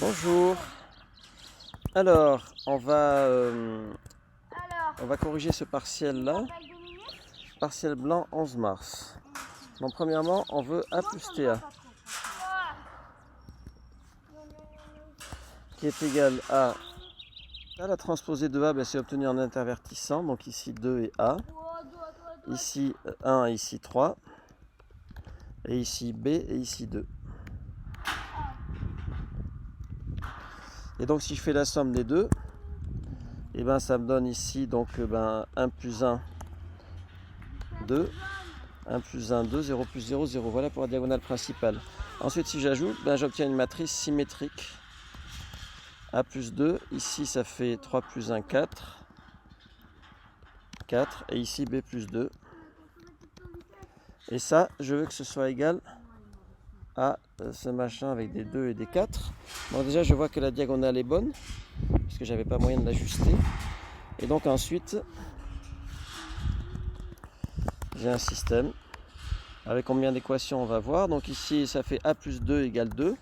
Bonjour. Alors, on va corriger ce partiel-là. Partiel blanc 11 mars. Donc, premièrement, on veut A plus TA, qui est égal à la transposée de A, ben, c'est obtenu en intervertissant. Donc ici 2 et A. Ici 1 et ici 3. Et ici B et ici 2. Et donc si je fais la somme des deux, et ben ça me donne ici donc 1 plus 1, 2. 1 plus 1, 2, 0 plus 0, 0. Voilà pour la diagonale principale. Ensuite, si j'ajoute, j'obtiens une matrice symétrique. A plus 2, ici ça fait 3 plus 1, 4. 4, et ici B plus 2. Et ça, je veux que ce soit égal à ce machin avec des 2 et des 4. Donc déjà, je vois que la diagonale est bonne, parce que j'avais pas moyen de l'ajuster. Et donc ensuite, j'ai un système. Avec combien d'équations on va voir. Donc ici, ça fait A plus 2 égale 2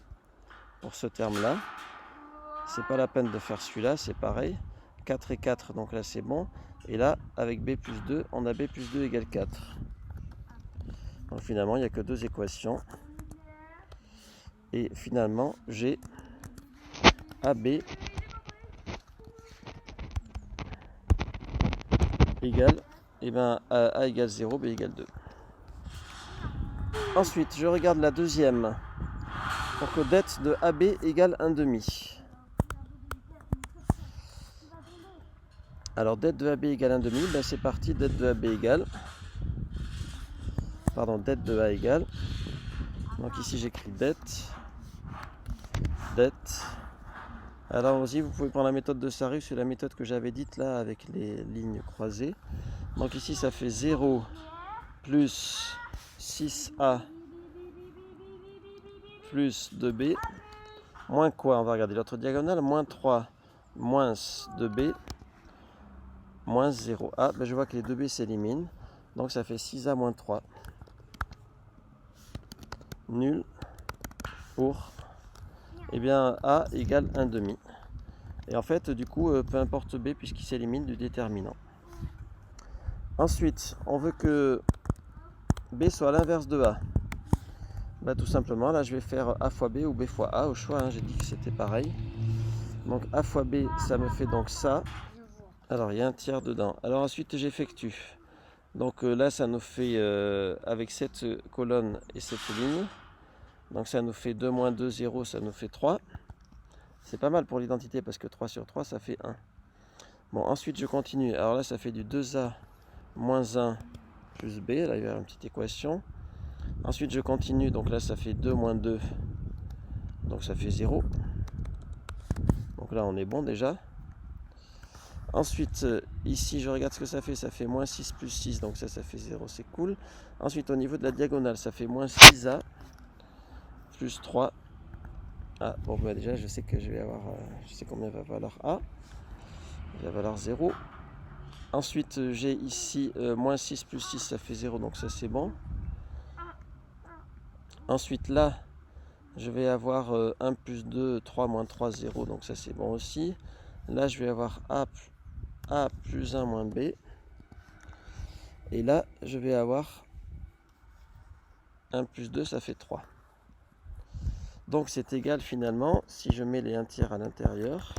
pour ce terme-là. C'est pas la peine de faire celui-là, c'est pareil. 4 et 4, donc là c'est bon. Et là, avec B plus 2, on a B plus 2 égale 4. Donc finalement, il n'y a que deux équations. Et finalement, j'ai AB égale, A égale 0, B égale 2. Ensuite, je regarde la deuxième. Pour que dette de AB égale 1,5. Alors, dette de AB égale 1,5, c'est parti, dette de AB égale. Pardon, dette de A égale. Donc ici, j'écris dette. Dette. Alors aussi, vous pouvez prendre la méthode de Sarrus, c'est la méthode que j'avais dite là avec les lignes croisées. Donc ici, ça fait 0 plus 6A plus 2B. Moins quoi? On va regarder l'autre diagonale. Moins 3 moins 2B moins 0A. Je vois que les 2B s'éliminent. Donc ça fait 6A moins 3. Nul pour A égale 1,5. Et en fait, du coup, peu importe B puisqu'il s'élimine du déterminant. Ensuite, on veut que B soit l'inverse de A. Tout simplement, là je vais faire A fois B ou B fois A au choix, j'ai dit que c'était pareil. Donc A fois B, ça me fait donc ça. Alors il y a un tiers dedans. Alors ensuite j'effectue. Donc là ça nous fait, avec cette colonne et cette ligne, donc ça nous fait 2 moins 2, 0, ça nous fait 3. C'est pas mal pour l'identité parce que 3 sur 3 ça fait 1. Bon, ensuite je continue. Alors là ça fait du 2A moins 1 plus B. Là il y a une petite équation. Ensuite je continue. Donc là ça fait 2 moins 2. Donc ça fait 0. Donc là on est bon déjà. Ensuite ici je regarde ce que ça fait moins 6 plus 6. Donc ça fait 0. C'est cool. Ensuite au niveau de la diagonale ça fait moins 6A plus 3. Ah bon déjà je sais que je vais avoir. Je sais combien va valoir A. Il va valoir 0. Ensuite, j'ai ici moins 6 plus 6, ça fait 0, donc ça c'est bon. Ensuite, là, je vais avoir 1 plus 2, 3 moins 3, 0, donc ça c'est bon aussi. Là, je vais avoir A plus 1 moins B. Et là, je vais avoir 1 plus 2, ça fait 3. Donc c'est égal finalement, si je mets les 1 tiers à l'intérieur.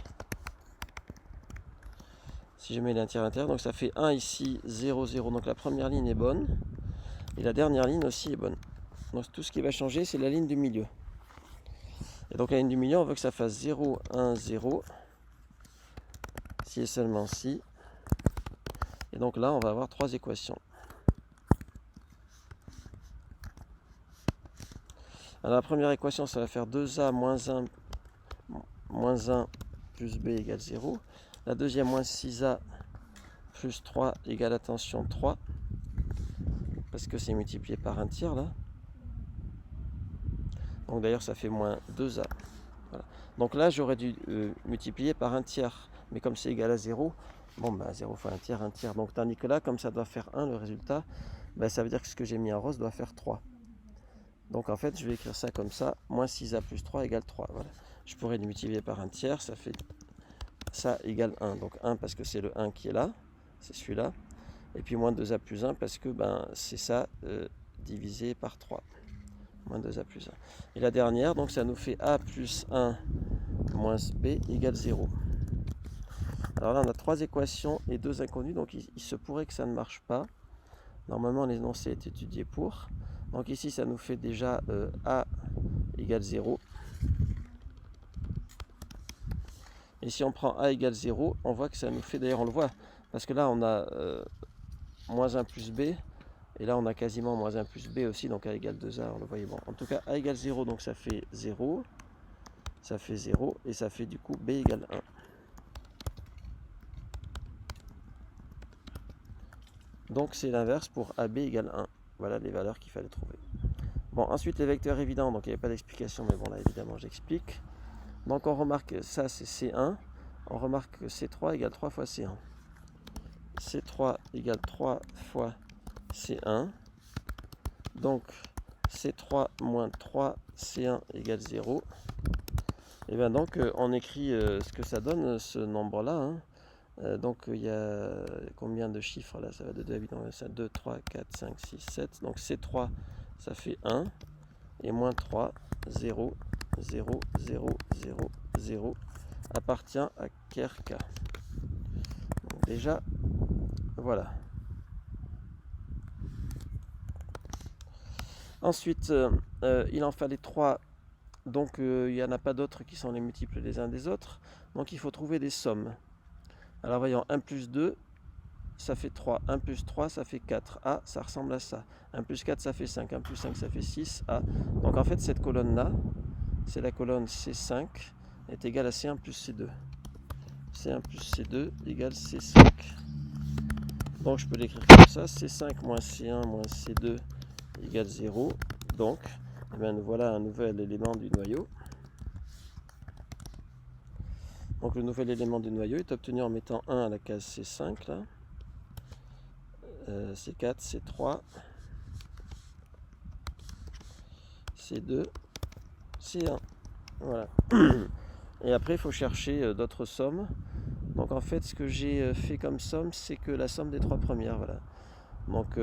Si je mets les 1 tiers à l'intérieur, donc ça fait 1 ici, 0, 0. Donc la première ligne est bonne. Et la dernière ligne aussi est bonne. Donc tout ce qui va changer, c'est la ligne du milieu. Et donc la ligne du milieu, on veut que ça fasse 0, 1, 0. Si et seulement si. Et donc là, on va avoir trois équations. Alors la première équation, ça va faire 2A moins 1 plus B égale 0. La deuxième, moins 6A plus 3 égale, attention, 3. Parce que c'est multiplié par un tiers là. Donc d'ailleurs, ça fait moins 2A. Voilà. Donc là, j'aurais dû multiplier par un tiers. Mais comme c'est égal à 0, 0 fois un tiers. Donc tandis que là, comme ça doit faire 1, le résultat, ça veut dire que ce que j'ai mis en rose doit faire 3. Donc en fait, je vais écrire ça comme ça. Moins 6A plus 3 égale 3. Voilà. je pourrais le multiplier par un tiers, ça fait ça égale 1. Donc 1 parce que c'est le 1 qui est là, c'est celui-là. Et puis moins 2a plus 1 parce que c'est ça divisé par 3. Moins 2a plus 1. Et la dernière, donc ça nous fait a plus 1 moins b égale 0. Alors là, on a 3 équations et 2 inconnues, donc il se pourrait que ça ne marche pas. Normalement, l'énoncé est étudié pour. Donc ici, ça nous fait déjà a égale 0. Et si on prend a égale 0, on voit que ça nous fait, d'ailleurs on le voit, parce que là on a moins 1 plus b, et là on a quasiment moins 1 plus b aussi, donc a égale 2a, on le voyait. Bon, en tout cas, a égale 0, donc ça fait 0, et ça fait du coup b égale 1. Donc c'est l'inverse pour AB égale 1. Voilà les valeurs qu'il fallait trouver. Bon, ensuite les vecteurs évidents, donc il n'y avait pas d'explication, mais bon là évidemment j'explique. Donc on remarque, ça c'est C1, on remarque que C3 égale 3 fois C1. C3 égale 3 fois C1. Donc C3 moins 3 C1 égale 0. Et bien donc on écrit ce que ça donne, ce nombre-là. Hein. Donc il y a combien de chiffres là? Ça va de 2 à 8, donc ça 2, 3, 4, 5, 6, 7. Donc C3 ça fait 1 et moins 3, 0, 0, 0, 0, 0 appartient à Kerk. Donc déjà, voilà. Ensuite, il en fallait 3. Donc il n'y en a pas d'autres qui sont les multiples les uns des autres. Donc il faut trouver des sommes. Alors voyons, 1 plus 2, ça fait 3. 1 plus 3, ça fait 4. A, ça ressemble à ça. 1 plus 4, ça fait 5. 1 plus 5, ça fait 6. A. Donc en fait, cette colonne-là, c'est la colonne C5, est égale à C1 plus C2. C1 plus C2 égale C5. Donc je peux l'écrire comme ça. C5 moins C1 moins C2 égale 0. Donc, eh bien, nous voilà un nouvel élément du noyau. Donc le nouvel élément du noyau est obtenu en mettant 1 à la case C5 là. C4, C3, C2, C1. Voilà. Et après, il faut chercher d'autres sommes. Donc en fait, ce que j'ai fait comme somme, c'est que la somme des 3 premières. Voilà. Donc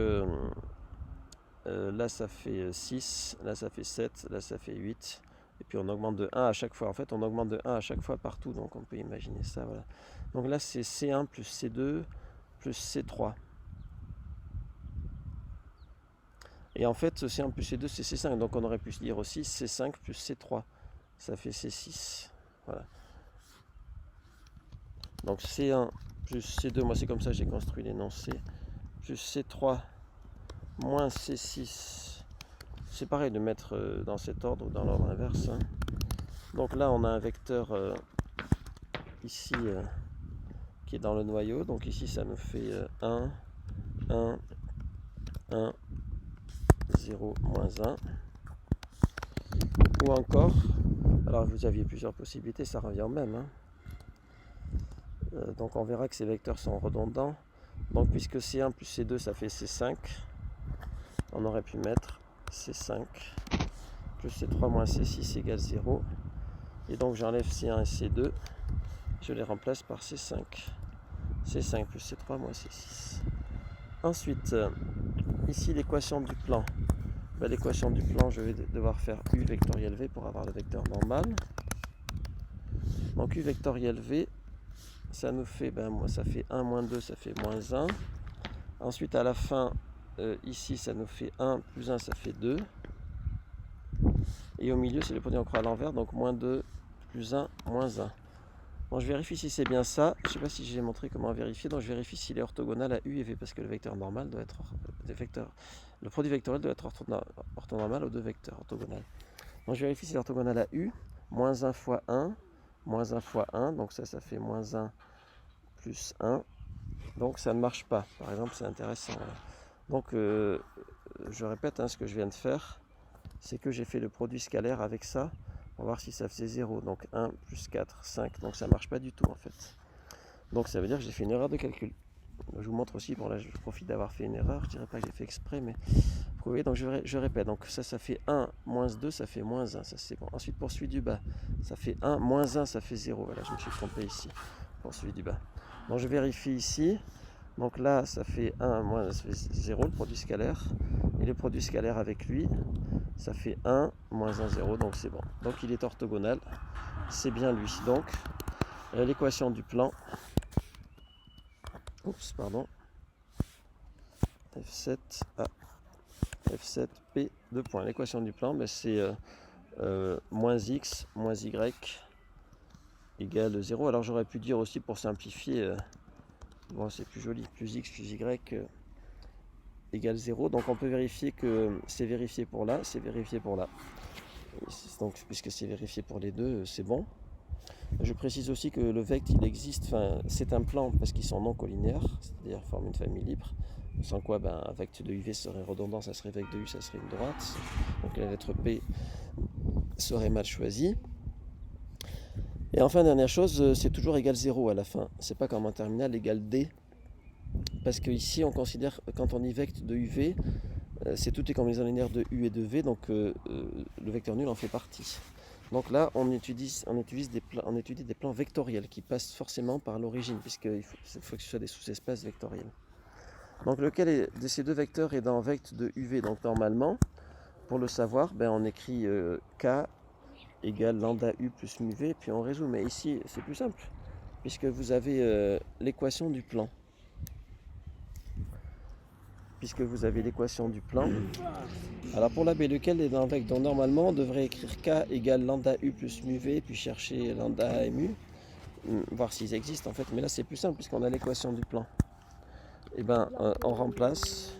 là, ça fait 6, là, ça fait 7, là, ça fait 8. Et puis on augmente de 1 à chaque fois. En fait, on augmente de 1 à chaque fois partout. Donc on peut imaginer ça. Voilà. Donc là, c'est C1 plus C2 plus C3. Et en fait, C1 plus C2, c'est C5. Donc on aurait pu se dire aussi C5 plus C3. Ça fait C6. Voilà. Donc C1 plus C2, moi c'est comme ça que j'ai construit l'énoncé, plus C3 moins C6. C'est pareil de mettre dans cet ordre ou dans l'ordre inverse. Hein. Donc là on a un vecteur ici qui est dans le noyau. Donc ici ça nous fait 1, 1, 1, 0, moins 1. Ou encore, alors vous aviez plusieurs possibilités, ça revient au même. Hein. Donc on verra que ces vecteurs sont redondants. Donc puisque C1 plus C2 ça fait C5, on aurait pu mettre C5 plus C3 moins C6 égale 0. Et donc j'enlève C1 et C2, je les remplace par C5. C5 plus C3 moins C6. Ensuite, ici l'équation du plan. L'équation du plan, je vais devoir faire U vectoriel V pour avoir le vecteur normal. Donc U vectoriel V, ça nous fait, ça fait 1 moins 2, ça fait moins 1. Ensuite à la fin, ici ça nous fait 1 plus 1, ça fait 2. Et au milieu c'est le produit en croix à l'envers, donc moins 2 plus 1, moins 1. Bon, je vérifie si c'est bien ça. Je ne sais pas si j'ai montré comment vérifier, donc je vérifie s'il est orthogonal à U et V, parce que le vecteur normal doit être le produit vectoriel doit être orthonormal aux deux vecteurs orthogonales. Donc je vérifie s'il est orthogonal à U, moins 1 fois 1, moins 1 fois 1, donc ça fait moins 1 plus 1. Donc ça ne marche pas. Par exemple, c'est intéressant. Voilà. Donc je répète, ce que je viens de faire, c'est que j'ai fait le produit scalaire avec ça, pour voir si ça faisait 0. Donc 1 plus 4, 5. Donc ça ne marche pas du tout en fait. Donc ça veut dire que j'ai fait une erreur de calcul. Je vous montre aussi, bon là je profite d'avoir fait une erreur, je dirais pas que j'ai fait exprès, mais prouvé. Donc je répète, donc ça fait 1, moins 2, ça fait moins 1, ça c'est bon. Ensuite pour celui du bas, ça fait 1, moins 1, ça fait 0. Voilà, je me suis trompé ici pour celui du bas. Donc je vérifie ici. Donc là, ça fait 1, moins ça fait 0, le produit scalaire. Et le produit scalaire avec lui, ça fait 1, moins 1, 0, donc c'est bon. Donc il est orthogonal, c'est bien lui. Donc l'équation du plan, oups, pardon, F7A, F7P, 2 points. L'équation du plan, ben, c'est moins x, moins y égale 0. Alors j'aurais pu dire aussi pour simplifier, bon c'est plus joli, plus x plus y égale 0. Donc on peut vérifier que c'est vérifié pour là, c'est vérifié pour là. Donc puisque c'est vérifié pour les deux, c'est bon. Je précise aussi que le vecte il existe, enfin c'est un plan parce qu'ils sont non collinéaires, c'est-à-dire forment une famille libre. Sans quoi un vecte de UV serait redondant, ça serait vecte de U, ça serait une droite. Donc la lettre P serait mal choisie. Et enfin, dernière chose, c'est toujours égal 0 à la fin. C'est pas comme en terminale égal D. Parce que ici, on considère, quand on dit vecte de UV, c'est toutes les combinaisons linéaires de U et de V, donc le vecteur nul en fait partie. Donc là, on étudie des plans vectoriels qui passent forcément par l'origine, puisqu'il faut que ce soit des sous-espaces vectoriels. Donc lequel de ces deux vecteurs est dans vecte de UV? Donc normalement, pour le savoir, on écrit K égale lambda U plus mu V, puis on résout. Mais ici, c'est plus simple, puisque vous avez l'équation du plan. Alors pour la B, lequel est dans vecte? Donc normalement, on devrait écrire K égale lambda U plus mu V, puis chercher lambda et mu, voir s'ils existent en fait. Mais là, c'est plus simple, puisqu'on a l'équation du plan. Et on remplace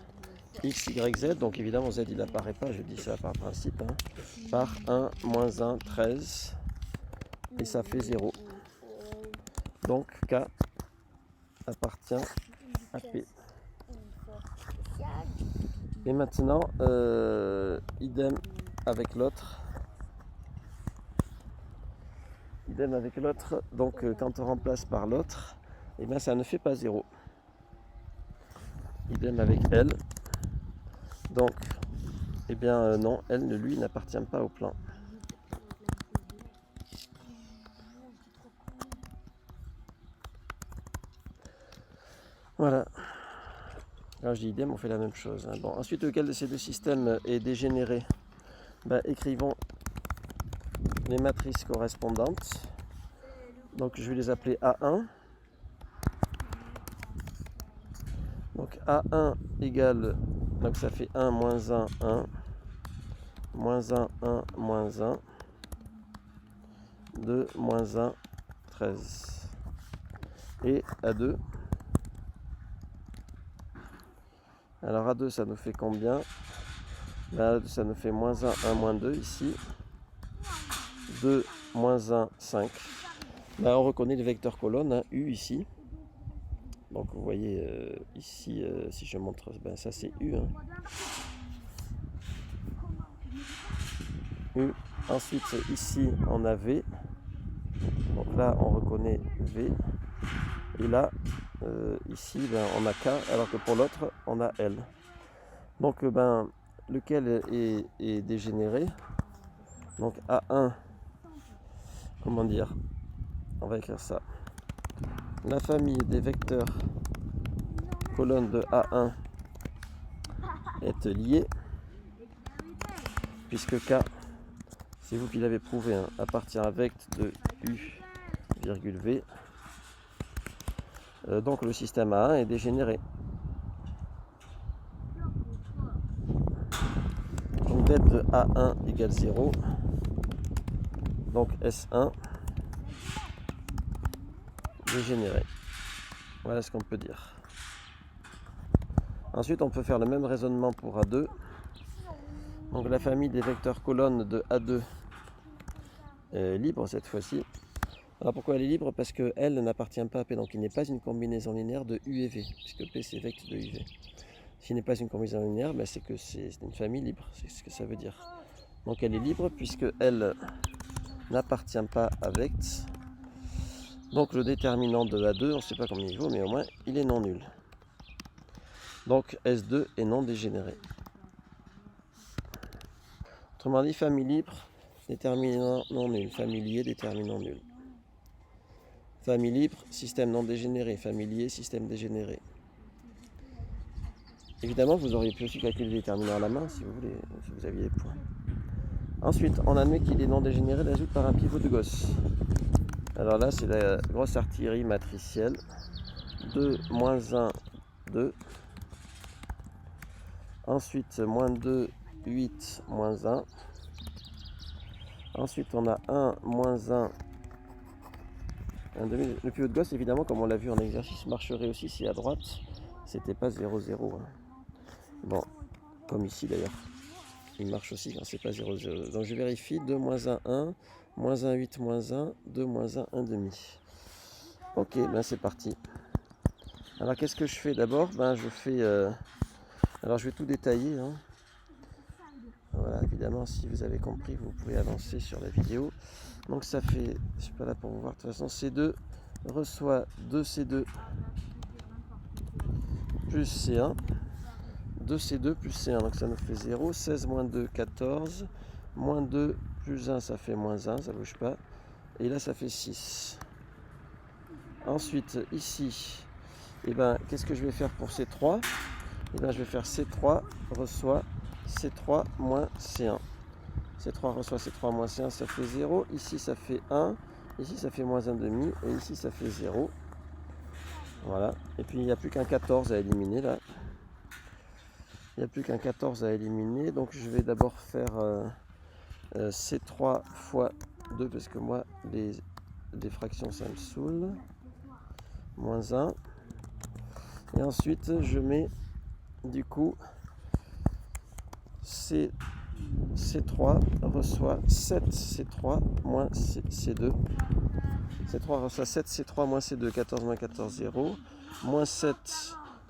x, y, z, donc évidemment z il n'apparaît pas, je dis ça par principe, par 1, moins 1, 13, et ça fait 0. Donc K appartient à P. Et maintenant, idem avec l'autre. Donc quand on remplace par l'autre, ça ne fait pas 0. Idem avec L. Donc, non, L lui n'appartient pas au plan. Voilà. Alors je dis idem, on fait la même chose. Bon, ensuite, lequel de ces deux systèmes est dégénéré? Écrivons les matrices correspondantes. Donc je vais les appeler A1. Donc A1 égale, donc ça fait 1, moins 1, 1, moins 1, 1, moins 1, 2, moins 1, 13. Et A2, alors A2 ça nous fait combien? A2 ça nous fait moins 1, 1, moins 2 ici, 2, moins 1, 5. On reconnaît le vecteur colonne, U ici. Donc vous voyez ici, si je montre, ça c'est U. U. Ensuite ici on a V. Donc là on reconnaît V. Et là, ici on a K, alors que pour l'autre on a L. Donc lequel est dégénéré? Donc A1, comment dire? On va écrire ça. La famille des vecteurs colonne de A1 est liée, puisque K, c'est vous qui l'avez prouvé, appartient à vecte de U, virgule V. Donc le système A1 est dégénéré. Donc vecte de A1 égale 0. Donc S1 dégénéré. Voilà ce qu'on peut dire. Ensuite, on peut faire le même raisonnement pour A2. Donc la famille des vecteurs colonnes de A2 est libre cette fois-ci. Alors pourquoi elle est libre? Parce que L n'appartient pas à P, donc il n'est pas une combinaison linéaire de U et V, puisque P c'est vecte de UV. S'il n'est pas une combinaison linéaire, c'est que c'est une famille libre, c'est ce que ça veut dire. Donc elle est libre puisque L n'appartient pas à vecte. Donc le déterminant de A2, on ne sait pas combien il vaut, mais au moins il est non nul. Donc S2 est non dégénéré. Autrement dit, famille libre, déterminant non nul. Famille liée, déterminant nul. Famille libre, système non dégénéré. Famille liée, système dégénéré. Évidemment, vous auriez pu aussi calculer le déterminant à la main si vous voulez, si vous aviez les points. Ensuite, on admet qu'il est non dégénéré, l'ajoute par un pivot de Gauss. Alors là, c'est la grosse artillerie matricielle. 2, moins 1, 2. Ensuite, moins 2, 8, moins 1. Ensuite, on a 1, moins 1, 1 demi. Le pivot de Gauss, évidemment, comme on l'a vu en exercice, marcherait aussi si à droite, c'était pas 0, 0. Hein. Bon, comme ici d'ailleurs. Il marche aussi quand c'est pas 0, 0. Donc je vérifie. 2, moins 1, 1. Moins 1, 8, moins 1. 2, moins 1, 1 demi. Ok, ben c'est parti. Alors qu'est-ce que je fais d'abord? Ben je fais... Alors je vais tout détailler. Hein. Voilà, évidemment, si vous avez compris, vous pouvez avancer sur la vidéo. Donc ça fait... Je suis pas là pour vous voir. De toute façon, C2 reçoit 2C2 plus C1. 2C2 plus C1, donc ça nous fait 0. 16 moins 2, 14. Moins 2 plus 1, ça fait moins 1, ça ne bouge pas. Et là, ça fait 6. Ensuite, ici, eh ben, qu'est-ce que je vais faire pour C3? Eh ben, je vais faire C3 reçoit C3 moins C1. C3 reçoit C3 moins C1, ça fait 0. Ici, ça fait 1. Ici, ça fait moins 1,5. Et ici, ça fait 0. Voilà. Et puis, il n'y a plus qu'un 14 à éliminer, là. Il n'y a plus qu'un 14 à éliminer. Donc, je vais d'abord faire C3 fois 2, parce que moi, les fractions, ça me saoule. Moins 1. Et ensuite, je mets, du coup, C3 reçoit 7C3 moins C2. C3 reçoit 7C3 moins C2. 14 moins 14, 0. Moins 7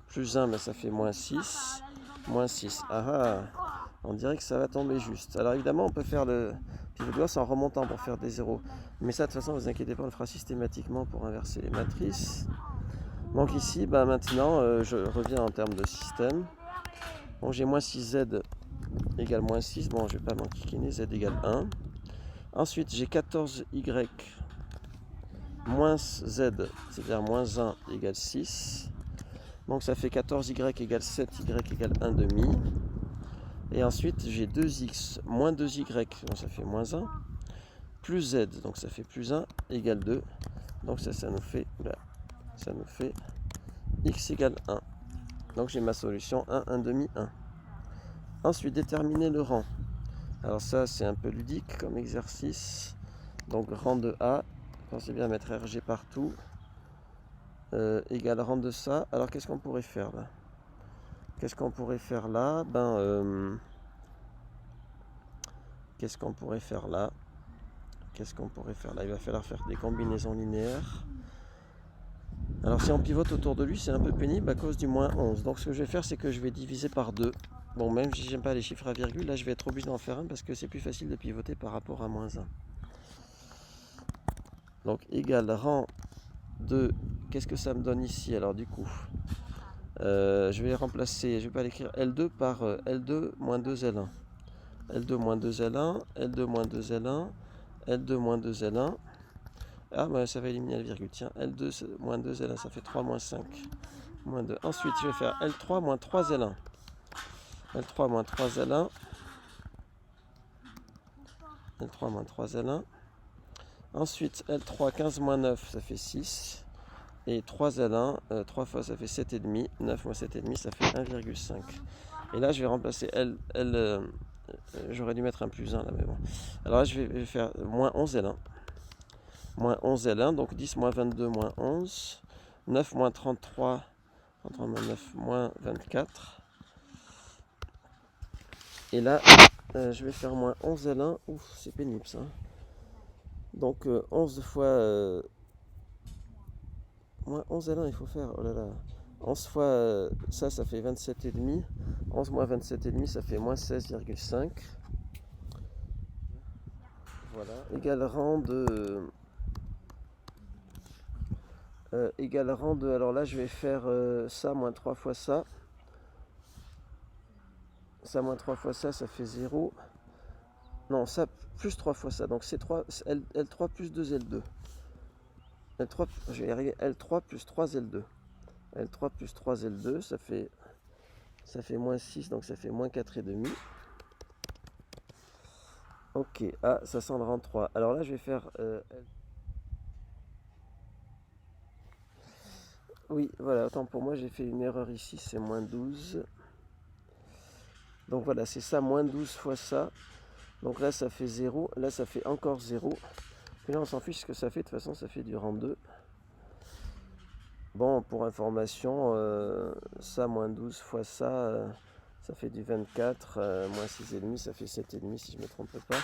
plus 1, ben, ça fait moins 6. Moins 6. Ah ah, on dirait que ça va tomber juste. Alors évidemment, on peut faire le pivot de Gauss en remontant pour faire des zéros. Mais ça, de toute façon, ne vous inquiétez pas, on le fera systématiquement pour inverser les matrices. Donc ici, ben, maintenant, je reviens en termes de système. Bon, j'ai moins 6Z égale moins 6. Bon, je ne vais pas m'enquiquiner. Z égale 1. Ensuite, j'ai 14Y moins Z, c'est-à-dire moins 1 égale 6. Donc ça fait 14Y égale 7, Y égale 1 demi. Et ensuite j'ai 2X moins 2Y, donc ça fait moins 1, plus Z, donc ça fait plus 1, égale 2. Donc ça nous fait, ça nous fait X égale 1. Donc j'ai ma solution 1, 1 demi, 1. Ensuite déterminer le rang. Alors ça c'est un peu ludique comme exercice. Donc rang de A, pensez bien à mettre RG partout. Égale rang de ça. Alors qu'est-ce qu'on pourrait faire là? Qu'est-ce qu'on pourrait faire là? Qu'est-ce qu'on pourrait faire là? Qu'est-ce qu'on pourrait faire là? Il va falloir faire des combinaisons linéaires. Alors si on pivote autour de lui, c'est un peu pénible à cause du moins 11. Donc ce que je vais faire, c'est que je vais diviser par 2. Bon, même si j'aime pas les chiffres à virgule, là je vais être obligé d'en faire un parce que c'est plus facile de pivoter par rapport à moins 1. Donc égal rang de... Qu'est-ce que ça me donne ici? Alors du coup, je vais remplacer, je vais pas l'écrire L2 par L2 moins 2L1. L2 moins 2L1, L2 moins 2L1, L2 moins 2L1. Ah, bah, ça va éliminer la virgule. Tiens, L2 moins 2L1, ça fait 3 moins 5. Moins 2. Ensuite, je vais faire L3 moins 3L1. L3 moins 3L1. L3 moins 3L1. Ensuite, L3 15 moins 9, ça fait 6. Et 3L1, 3 fois ça fait 7,5. 9 moins 7,5, ça fait 1,5. Et là, je vais remplacer j'aurais dû mettre un plus 1 là, mais bon. Alors là, je vais faire moins 11L1. Moins 11L1, donc 10 moins 22 moins 11. 9 moins 33, 33 moins 9 moins 24. Et là, je vais faire moins 11L1. Ouf, c'est pénible ça. Donc 11 fois... moins 11L1, il faut faire... Oh là là. 11 fois ça fait 27,5. 11 moins 27,5, ça fait moins 16,5. Voilà. Égal rang de... égal rang de... Alors là, je vais faire ça moins 3 fois ça. Ça moins 3 fois ça, ça fait 0. Non, ça plus 3 fois ça. Donc C3, L3 plus 2 L2. L3, je vais y arriver. L3 plus 3 L2. L3 plus 3 L2, ça fait moins 6, donc ça fait moins 4,5. Ok, ah, ça sent le rang 3. Alors là, je vais faire... Oui, voilà, autant pour moi, j'ai fait une erreur ici, c'est moins 12. Donc voilà, c'est ça, moins 12 fois ça. Donc là, ça fait 0. Là, ça fait encore 0. Puis là, on s'en fiche ce que ça fait. De toute façon, ça fait du rang 2. Bon, pour information, ça, moins 12 fois ça, ça fait du 24. Moins 6,5, ça fait 7,5 si je ne me trompe pas.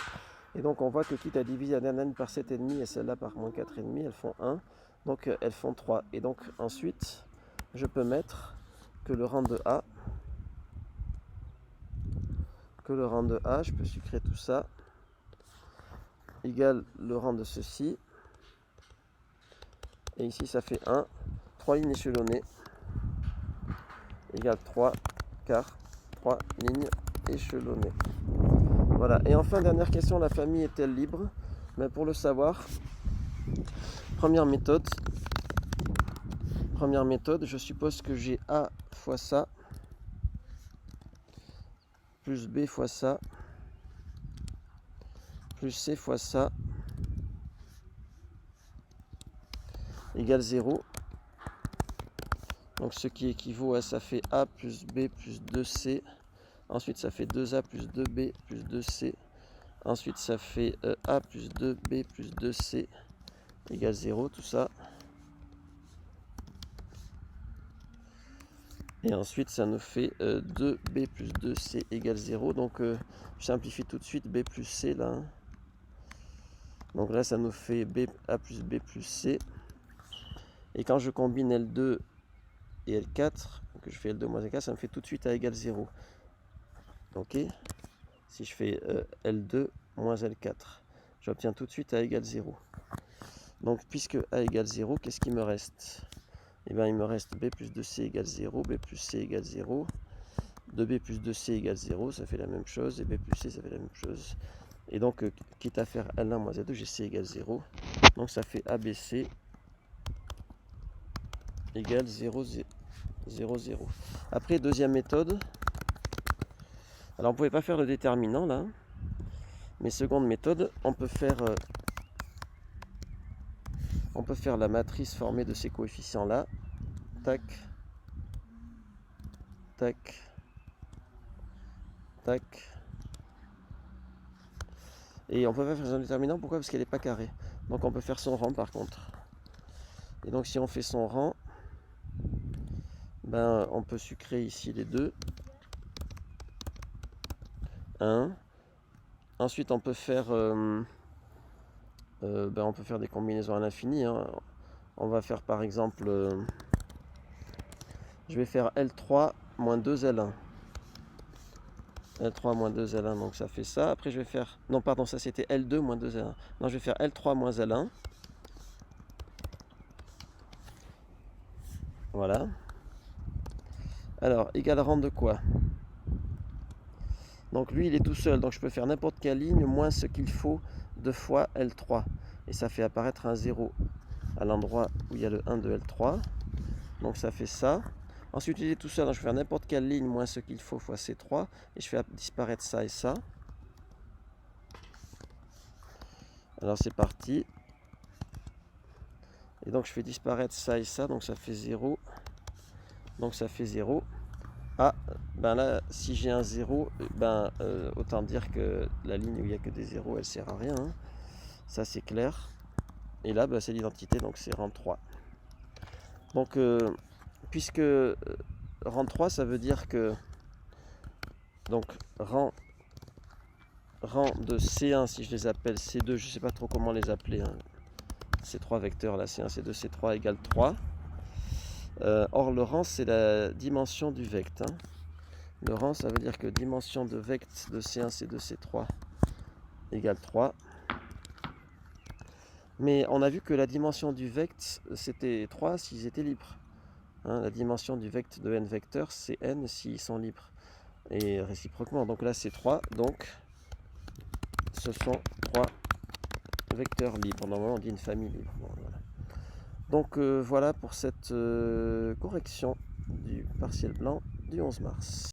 Et donc, on voit que quitte à diviser la dernière par 7,5 et celle-là par moins 4,5, elles font 1. Donc, elles font 3. Et donc, ensuite, je peux mettre que le rang de A, je peux sucrer tout ça, égale le rang de ceci. Et ici, ça fait 1. 3 lignes échelonnées égale 3 quarts, 3 lignes échelonnées. Voilà. Et enfin, dernière question, la famille est-elle libre? Mais pour le savoir, première méthode, je suppose que j'ai A fois ça, plus B fois ça, plus C fois ça, égale 0. Donc ce qui équivaut à, ça fait A plus B plus 2C. Ensuite ça fait 2A plus 2B plus 2C. Ensuite ça fait A plus 2B plus 2C égale 0, tout ça. Et ensuite ça nous fait 2B plus 2C égale 0. Donc je simplifie tout de suite B plus C là. Donc là ça nous fait A plus B plus C. Et quand je combine L2 et L4, que je fais L2 moins L4, ça me fait tout de suite A égale 0. Ok. Si je fais L2 moins L4, j'obtiens tout de suite A égale 0. Donc puisque A égale 0, qu'est-ce qui me reste? Eh bien il me reste B plus 2C égale 0, B plus C égale 0, 2B plus 2C égale 0, ça fait la même chose, et B plus C ça fait la même chose. Et donc quitte à faire L1 moins L2, j'ai C égale 0. Donc ça fait ABC égale 0, 0, 0. Après, deuxième méthode. Alors on ne pouvait pas faire le déterminant là. Mais seconde méthode, on peut faire la matrice formée de ces coefficients là. Tac, tac, tac. Et on peut pas faire son déterminant, pourquoi? Parce qu'elle n'est pas carrée. Donc on peut faire son rang par contre. Et donc si on fait son rang, ben on peut sucrer ici les deux. 1. Ensuite on peut faire on peut faire des combinaisons à l'infini. Hein. On va faire par exemple je vais faire L3 moins 2L1. L3 moins 2L1, donc ça fait ça. Après je vais faire... Non pardon, ça c'était L2 moins 2L1. Non, je vais faire L3 moins L1. Voilà. Alors, égal rang de quoi? Donc lui il est tout seul, donc je peux faire n'importe quelle ligne moins ce qu'il faut 2 fois L3. Et ça fait apparaître un 0 à l'endroit où il y a le 1 de L3. Donc ça fait ça. Ensuite il est tout seul, donc je vais faire n'importe quelle ligne moins ce qu'il faut fois C3. Et je fais disparaître ça et ça. Alors c'est parti. Et donc je fais disparaître ça et ça, donc ça fait 0. Donc ça fait 0. Ah, ben là, si j'ai un 0, ben, autant dire que la ligne où il n'y a que des 0, elle sert à rien. Hein. Ça c'est clair. Et là, ben, c'est l'identité, donc c'est rang 3. Donc, puisque rang 3, ça veut dire que donc rang de C1, si je les appelle C2, je ne sais pas trop comment les appeler. Hein. Ces trois vecteurs là, C1, C2, C3 égale 3. Or, le rang, c'est la dimension du vecte. Hein. Le rang, ça veut dire que dimension de vecte de C1, C2, C3 égale 3. Mais on a vu que la dimension du vecte, c'était 3 s'ils étaient libres. Hein, la dimension du vecte de n vecteurs, c'est n s'ils sont libres. Et réciproquement, donc là c'est 3, donc ce sont 3 vecteurs libres. Normalement, on dit une famille libre. Bon, voilà. Donc voilà pour cette correction du partiel blanc du 11 mars.